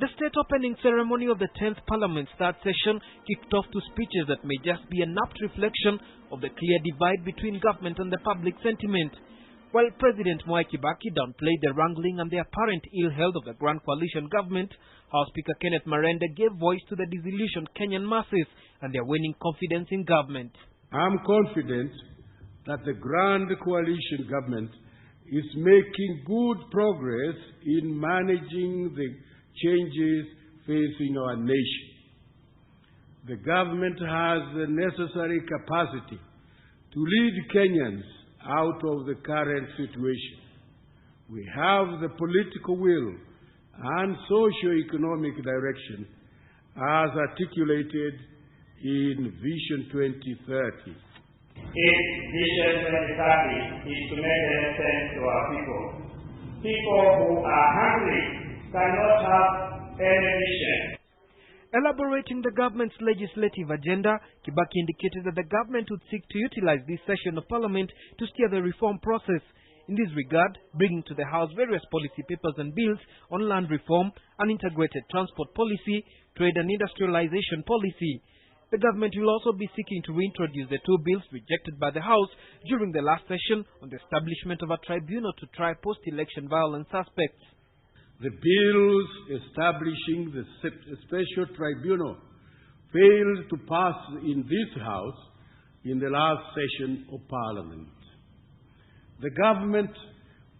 The state opening ceremony of the 10th Parliament's third session kicked off to speeches that may just be an apt reflection of the clear divide between government and the public sentiment. While President Mwai Kibaki downplayed the wrangling and the apparent ill health of the Grand Coalition government, House Speaker Kenneth Marende gave voice to the disillusioned Kenyan masses and their waning confidence in government. I'm confident that the Grand Coalition government is making good progress in managing the changes facing our nation. The government has the necessary capacity to lead Kenyans out of the current situation. We have the political will and socio-economic direction as articulated in Vision 2030. If Vision 2030 is to make any sense to our people, people who are hungry cannot have any vision. Elaborating the government's legislative agenda, Kibaki indicated that the government would seek to utilize this session of Parliament to steer the reform process. In this regard, bringing to the House various policy papers and bills on land reform, an integrated transport policy, trade and industrialization policy. The government will also be seeking to reintroduce the two bills rejected by the House during the last session on the establishment of a tribunal to try post-election violence suspects. The bills establishing the special tribunal failed to pass in this House in the last session of Parliament. The government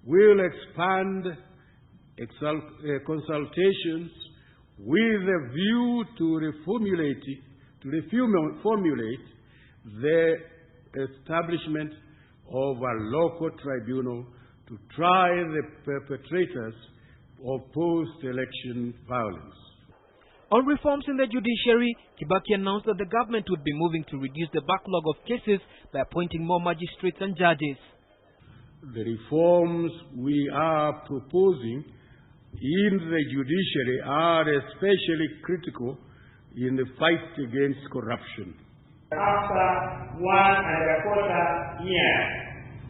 will expand consultations with a view to reformulate the establishment of a local tribunal to try the perpetrators of post-election violence. On reforms in the judiciary, Kibaki announced that the government would be moving to reduce the backlog of cases by appointing more magistrates and judges. The reforms we are proposing in the judiciary are especially critical in the fight against corruption. After 1.25 years,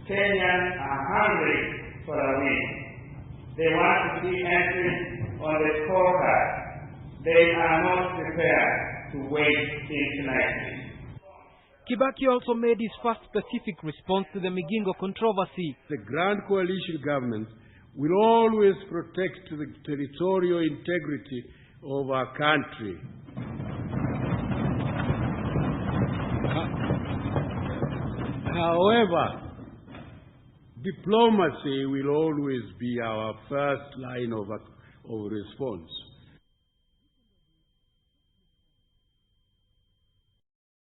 Kenyans are hungry for a win. They want to see entry on the scorecard. They are not prepared to wait infinitely. Kibaki also made his first specific response to the Migingo controversy. The Grand Coalition government will always protect the territorial integrity of our country. However, diplomacy will always be our first line of response.